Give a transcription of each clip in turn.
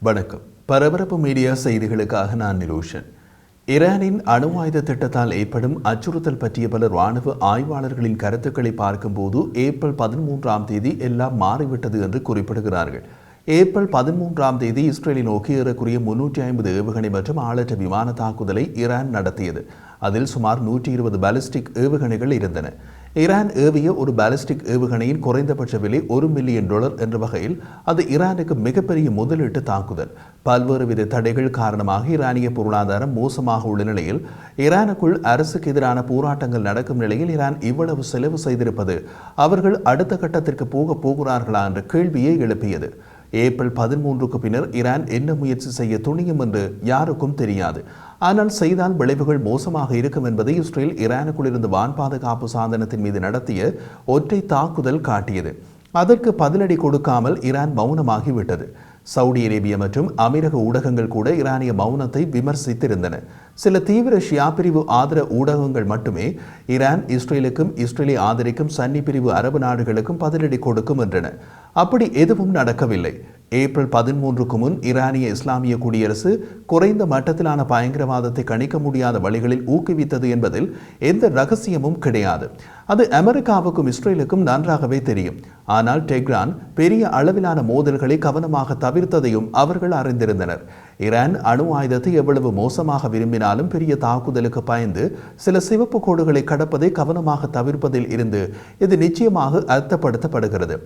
வணக்கம். பரபரப்பு மீடியா செய்திகளுக்காக நான் நிரோஷன். ஈரானின் அணு ஆயுத திட்டத்தால் ஏற்படும் அச்சுறுத்தல் பற்றிய பல ராணுவ ஆய்வாளர்களின் கருத்துக்களை பார்க்கும்போது ஏப்ரல் 13ஆம் தேதி எல்லாம் மாறிவிட்டது என்று குறிப்பிடுகிறார்கள். ஏப்ரல் 13ஆம் தேதி இஸ்ரேலை நோக்கி ஏறக்குறைய 350 ஏவுகணை மற்றும் ஆளற்ற விமான தாக்குதலை ஈரான் நடத்தியது. அதில் சுமார் 120 பாலிஸ்டிக் ஏவுகணைகள் இருந்தன. ஈரான் ஏவிய ஒரு பாலிஸ்டிக் ஏவுகணையின் குறைந்தபட்ச விலை $1 மில்லியன் என்ற வகையில் அது ஈரானுக்கு மிகப்பெரிய முதலீட்டு தாக்குதல். பல்வேறு வித தடைகள் காரணமாக ஈரானிய பொருளாதாரம் மோசமாக உள்ள நிலையில் ஈரானுக்குள் அரசுக்கு எதிரான போராட்டங்கள் நடக்கும் நிலையில் ஈரான் இவ்வளவு செலவு செய்திருப்பது அவர்கள் அடுத்த கட்டத்திற்கு போகிறார்களா என்ற கேள்வியை எழுப்பியது. ஏப்ரல் 13க்கு பின்னர் ஈரான் என்ன முயற்சி செய்ய துணியும் என்று யாருக்கும் தெரியாது. ஆனால் செய்தால் விளைவுகள் மோசமாக இருக்கும் என்பதை இஸ்ரேல் ஈரானுக்குள் இருந்து வான் பாதுகாப்பு சாதனத்தின் மீது நடத்திய ஒற்றை தாக்குதல் காட்டியது. அதற்கு பதிலடி கொடுக்காமல் ஈரான் மௌனமாகிவிட்டது. சவுதி அரேபியா மற்றும் அமீரக ஊடகங்கள் கூட ஈரானிய மௌனத்தை விமர்சித்திருந்தன. சில தீவிர ஷியா பிரிவு ஆதர ஊடகங்கள் மட்டுமே ஈரான் இஸ்ரேலுக்கும் இஸ்ரேலை ஆதரிக்கும் சன்னி பிரிவு அரபு நாடுகளுக்கும் பதிலடி கொடுக்கும் என்றன. அப்படி எதுவும் நடக்கவில்லை. ஏப்ரல் 13க்கு முன் ஈரானிய இஸ்லாமிய குடியரசு குறைந்த மட்டத்திலான பயங்கரவாதத்தை கணிக்க முடியாத வழிகளில் ஊக்குவித்தது என்பதில் எந்த ரகசியமும் கிடையாது. அது அமெரிக்காவுக்கும் இஸ்ரேலுக்கும் நன்றாகவே தெரியும். ஆனால் டெஹ்ரான் பெரிய அளவிலான மோதல்களை கவனமாக தவிர்த்ததையும் அவர்கள் அறிந்திருந்தனர். ஈரான் அணு ஆயுதத்தை எவ்வளவு மோசமாக விரும்பினாலும் பெரிய தாக்குதலுக்கு பயந்து சில சிவப்பு கோடுகளை கடப்பதை கவனமாக தவிர்ப்பதில் இருந்து இது நிச்சயமாக அர்த்தப்படுத்தப்படுகிறது.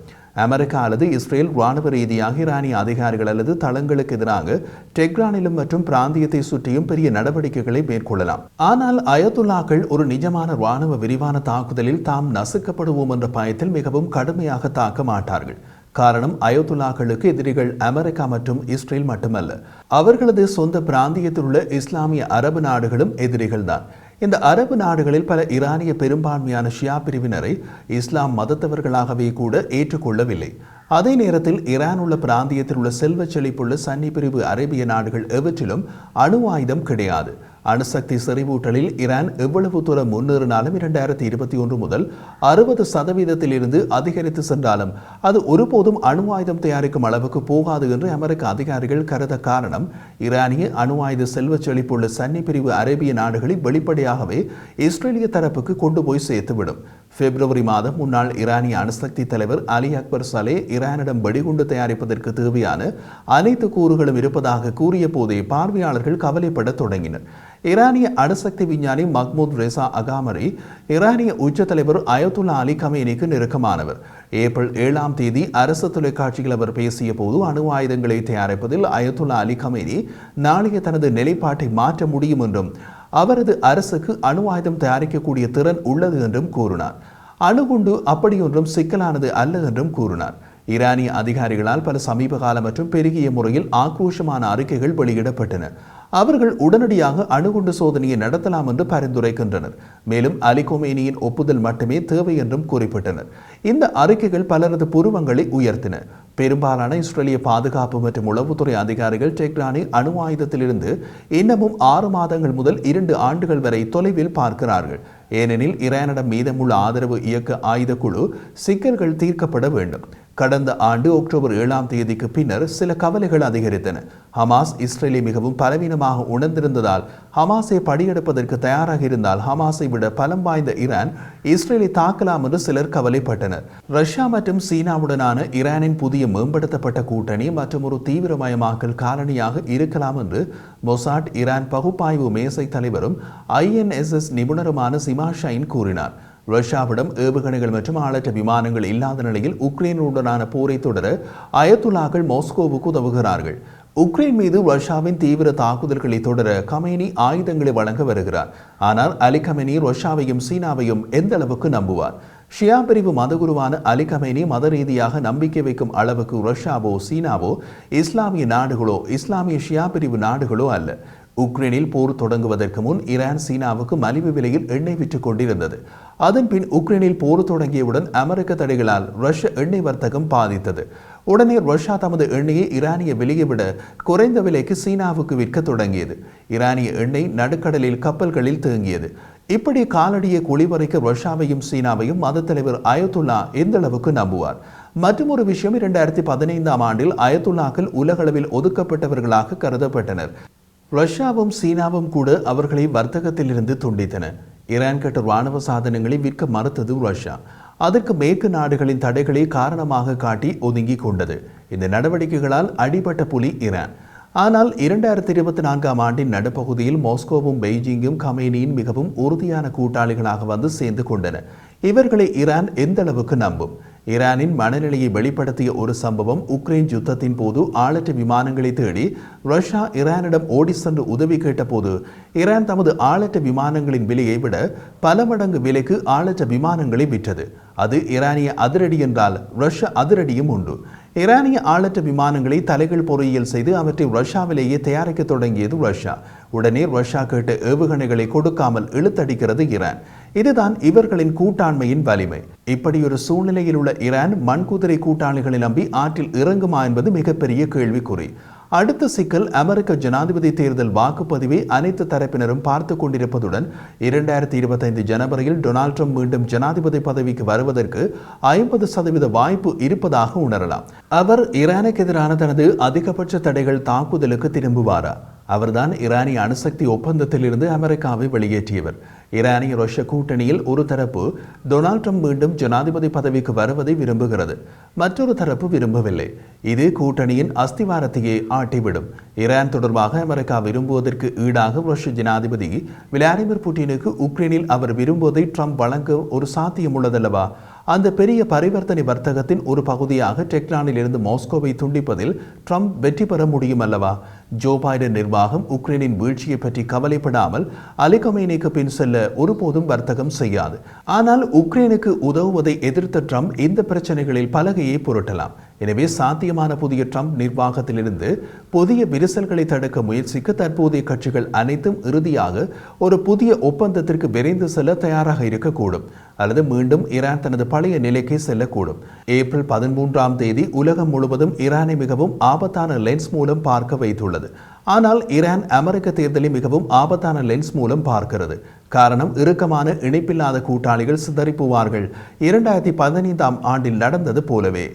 அமெரிக்கா அல்லது இஸ்ரேல் ராணுவ ரீதியாக ஈரானிய அதிகாரிகள் அல்லது தளங்களுக்கு எதிராக டெஹ்ரானிலும் மற்றும் பிராந்தியத்தை சுற்றியும் பெரிய நடவடிக்கைகளை மேற்கொள்ளலாம். ஆனால் அயத்துல்லாக்கள் ஒரு நிஜமான ராணுவ விரிவான தாக்குதலில் தாம் நசுக்கப்படுவோம் என்ற பயத்தில் மிகவும் கடுமையாக தாக்க மாட்டார்கள். காரணம், அயத்துல்லாக்களுக்கு எதிரிகள் அமெரிக்கா மற்றும் இஸ்ரேல் மட்டுமல்ல, அவர்களது சொந்த பிராந்தியத்தில் உள்ள இஸ்லாமிய அரபு நாடுகளும் எதிரிகள் தான். இந்த அரபு நாடுகளில் பல ஈரானிய பெரும்பான்மையான ஷியா பிரிவினரை இஸ்லாம் மதத்தவர்களாகவே கூட ஏற்றுக்கொள்ளவில்லை. அதே நேரத்தில் ஈரான் உள்ள பிராந்தியத்தில் உள்ள செல்வச் செழிப்புள்ள சன்னி பிரிவு அரேபிய நாடுகள் எவற்றிலும் அணு ஆயுதம் கிடையாது. அணுசக்தி செறிவூட்டலில் ஈரான் எவ்வளவு தூரம் முன்னேறினாலும் 2021 முதல் 60% அதிகரித்து சென்றாலும் அது ஒருபோதும் அணு ஆயுதம் தயாரிக்கும் அளவுக்கு போகாது என்று அமெரிக்க அதிகாரிகள் கருத காரணம், ஈரானிய அணு ஆயுத செல்வச் செழிப்புள்ள சன்னி பிரிவு அரேபிய நாடுகளை வெளிப்படையாகவே இஸ்ரேலிய தரப்புக்கு கொண்டு போய் சேர்த்துவிடும். பிப்ரவரி மாதம் முன்னாள் ஈரானிய அணுசக்தி தலைவர் அலி அக்பர் சலே ஈரானிடம் வெடிகுண்டு தயாரிப்பதற்கு தேவையான அனைத்து கூறுகளும் இருப்பதாக கூறிய போதே பார்வையாளர்கள் கவலைப்பட தொடங்கினர். ஈரானிய அணுசக்தி விஞ்ஞானி மஹ்மூத் ரெசா அகாமரி ஈரானிய உச்ச தலைவர் அயத்துல்லா அலி கமேனிக்கு நெருக்கமானவர். ஏப்ரல் 7ஆம் தேதி அரசு தொலைக்காட்சியில் அவர் பேசிய போது அணு ஆயுதங்களை தயாரிப்பதில் அயத்துல்லா அலி கமேனி நாளைய தனது நிலைப்பாட்டை மாற்ற முடியும் என்றும் அவரது அரசுக்கு அணு ஆயுதம் தயாரிக்கக்கூடிய திறன் உள்ளது என்றும் கூறினார். அணுகுண்டு அப்படியொன்றும் சிக்கலானது அல்ல என்றும் கூறினார். ஈரானிய அதிகாரிகளால் பல சமீப கால மற்றும் பெருகிய முறையில் ஆக்ரோஷமான அறிக்கைகள் வெளியிடப்பட்டன. அவர்கள் உடனடியாக அணுகுண்டு சோதனையை நடத்தலாம் என்று பரிந்துரைக்கின்றனர். மேலும் அலி கொமேனியின் ஒப்புதல் மட்டுமே தேவை என்றும் குறிப்பிட்டனர். இந்த அறிக்கைகள் பலரது புருவங்களை உயர்த்தின. பெரும்பாலான இஸ்ரேலிய பாதுகாப்பு மற்றும் உளவுத்துறை அதிகாரிகள் டெஹ்ரானை அணு ஆயுதத்திலிருந்து இன்னமும் 6 மாதங்கள் முதல் 2 ஆண்டுகள் வரை தொலைவில் பார்க்கிறார்கள். ஏனெனில் ஈரானிடம் மீதமுள்ள ஆதரவு இயக்க ஆயுத குழு சிக்கல்கள் தீர்க்கப்பட வேண்டும். கடந்த ஆண்டு அக்டோபர் 7ஆம் தேதிக்கு பின்னர் சில கவலைகள் அதிகரித்தன. ஹமாஸ் இஸ்ரேலை மிகவும் பலவீனமாக உணர்ந்திருந்ததால் ஹமாஸை படியெடுப்பதற்கு தயாராக இருந்தால் ஹமாஸை விட பலம் வாய்ந்த ஈரான் இஸ்ரேலை தாக்கலாம் என்று சிலர் கவலைப்பட்டனர். ரஷ்யா மற்றும் சீனாவுடனான ஈரானின் புதிய மேம்படுத்தப்பட்ட கூட்டணி மற்றும் ஒரு தீவிரமயமாக்கல் காரணியாக இருக்கலாம் என்று மொசாட் ஈரான் பகுப்பாய்வு மேசை தலைவரும் INSS நிபுணருமான சிமா ஷைன் கூறினார். ரஷ்யாவிடம் ஏவுகணைகள் மற்றும் ஆளற்ற விமானங்கள் இல்லாத நிலையில் உக்ரைனுடனான போரை தொடர அயத்துல்லாக்கள் மாஸ்கோவுக்கு உதவுகிறார்கள். உக்ரைன் மீது ரஷ்யாவின் தீவிர தாக்குதல்களை தொடர கமேனி ஆயுதங்களை வழங்க வருகிறார். ஆனால் அலி கமேனி ரஷ்யாவையும் சீனாவையும் எந்த அளவுக்கு நம்புவார்? ஷியா பிரிவு மதகுருவான அலி கமேனி மத ரீதியாக நம்பிக்கை வைக்கும் அளவுக்கு ரஷ்யாவோ சீனாவோ இஸ்லாமிய நாடுகளோ இஸ்லாமிய ஷியா பிரிவு நாடுகளோ அல்ல. உக்ரைனில் போர் தொடங்குவதற்கு முன் ஈரான் சீனாவுக்கு மலிவு விலையில் எண்ணெய் விற்றுக் கொண்டிருந்தது. அதன்பின் உக்ரைனில் போர் தொடங்கியவுடன் அமெரிக்க தடைகளால் ரஷ்ய எண்ணெய் வர்த்தகம் பாதித்தது. உடனே ரஷ்யா தமது எண்ணெயை ஈரானிய விலையை விட குறைந்த விலைக்கு சீனாவுக்கு விற்க தொடங்கியது. ஈரானிய எண்ணெய் நடுக்கடலில் கப்பல்களில் தேங்கியது. இப்படி காலடியை குளிவரைக்க ரஷ்யாவையும் சீனாவையும் மத தலைவர் அயத்துல்லா எந்த அளவுக்கு நம்புவார்? மற்றொரு விஷயம் 2015ஆம் ஆண்டில் அயத்துல்லாக்கள் உலகளவில் ஒதுக்கப்பட்டவர்களாக கருதப்பட்டனர். ரஷ்யாவும் சீனாவும் கூட அவர்களை வர்த்தகத்திலிருந்து துண்டித்தன. ஈரான் கிட்ட ராணுவ சாதனங்களை விற்க மறுத்தது ரஷ்யா. அதற்கு மேற்கு நாடுகளின் தடைகளை காரணமாக காட்டி ஒதுங்கி கொண்டது. இந்த நடவடிக்கைகளால் அடிபட்ட புலி ஈரான். ஆனால் 2024ஆம் ஆண்டின் நடுப்பகுதியில் மாஸ்கோவும் பெய்ஜிங்கும் கமேனியின் மிகவும் உறுதியான கூட்டாளிகளாக வந்து சேர்ந்து கொண்டன. இவர்களை ஈரான் எந்த அளவுக்கு நம்பும்? ஈரானின் மனநிலையை வெளிப்படுத்திய ஒரு சம்பவம் உக்ரைன் யுத்தத்தின் போது ஆளற்ற விமானங்களை தேடி ரஷ்யா ஈரானிடம் ஓடி சென்று உதவி கேட்டபோது ஈரான் தமது ஆளற்ற விமானங்களின் விலையை விட பல மடங்கு விலைக்கு ஆளற்ற விமானங்களை விற்றது. அது ஈரானிய அதிரடி என்றால் ரஷ்ய அதிரடியும் உண்டு. ஈரானிய ஆளற்ற விமானங்களை தலைகள் பொறியியல் செய்து அவற்றை ரஷ்யாவிலேயே தயாரிக்க தொடங்கியது ரஷ்யா. உடனே ரஷ்யா கேட்ட ஏவுகணைகளை கொடுக்காமல் இழுத்தடிக்கிறது ஈரான். இதுதான் இவர்களின் கூட்டாண்மையின் வலிமை. இப்படி ஒரு சூழ்நிலையில் உள்ள ஈரான் மண்குதிரை கூட்டாளிகளை நம்பி ஆற்றில் இறங்குமா என்பது மிகப்பெரிய கேள்விக்குறி. அடுத்த சிக்கல் அமெரிக்க ஜனாதிபதி தேர்தல் வாக்குப்பதிவை அனைத்து தரப்பினரும் பார்த்து கொண்டிருப்பதுடன் 2025 ஜனவரியில் டொனால்ட் ட்ரம்ப் மீண்டும் ஜனாதிபதி பதவிக்கு வருவதற்கு 50% வாய்ப்பு இருப்பதாக உணரலாம். அவர் ஈரானுக்கு எதிரான தனது அதிகபட்ச தடைகள் தாக்குதலுக்கு திரும்புவாரா? அவர்தான் ஈரானிய அணுசக்தி ஒப்பந்தத்திலிருந்து அமெரிக்காவை வெளியேற்றியவர். ஈரானிய ரஷ்ய கூட்டணியில் ஒரு தரப்பு டொனால்ட் ட்ரம்ப் மீண்டும் ஜனாதிபதி பதவிக்கு வருவதை விரும்புகிறது, மற்றொரு தரப்பு விரும்பவில்லை. இது கூட்டணியின் அஸ்திவாரத்தையே ஆட்டிவிடும். ஈரான் தொடர்பாக அமெரிக்கா விரும்புவதற்கு ஈடாக ரஷ்ய ஜனாதிபதி விளாடிமிர் புட்டினுக்கு உக்ரைனில் அவர் விரும்புவதை ட்ரம்ப் வழங்க ஒரு சாத்தியம் உள்ளதல்லவா? அந்த பெரிய பரிவர்த்தனை வர்த்தகத்தின் ஒரு பகுதியாக டெஹ்ரானில் இருந்து மாஸ்கோவை துண்டிப்பதில் ட்ரம்ப் வெற்றி பெற முடியும் அல்லவா? ஜோ பைடன் நிர்வாகம் உக்ரைனின் வீழ்ச்சியை பற்றி கவலைப்படாமல் அலி கமேனிக்கு பின் செல்ல ஒருபோதும் வர்த்தகம் செய்யாது. ஆனால் உக்ரைனுக்கு உதவுவதை எதிர்த்த ட்ரம்ப் இந்த பிரச்சனைகளில் பலகையை புரட்டலாம். எனவே சாத்தியமான புதிய ட்ரம்ப் நிர்வாகத்திலிருந்து புதிய விரிசல்களை தடுக்க முயற்சிக்க தற்போதைய கட்சிகள் அனைத்தும் இறுதியாக ஒரு புதிய ஒப்பந்தத்திற்கு விரைந்து செல்ல தயாராக இருக்கக்கூடும். அல்லது மீண்டும் ஈரான் தனது பழைய நிலைக்கு செல்லக்கூடும். ஏப்ரல் 13ஆம் தேதி உலகம் முழுவதும் ஈரானை மிகவும் ஆபத்தான லென்ஸ் மூலம் பார்க்க வைத்துள்ளது. ஆனால் ஈரான் அமெரிக்க தேர்தலை மிகவும் ஆபத்தான லென்ஸ் மூலம் பார்க்கிறது. காரணம், இறுக்கமான இணைப்பில்லாத கூட்டாளிகள் சிதறிப்புவார்கள். 2015ஆம் ஆண்டில் நடந்தது போலவே.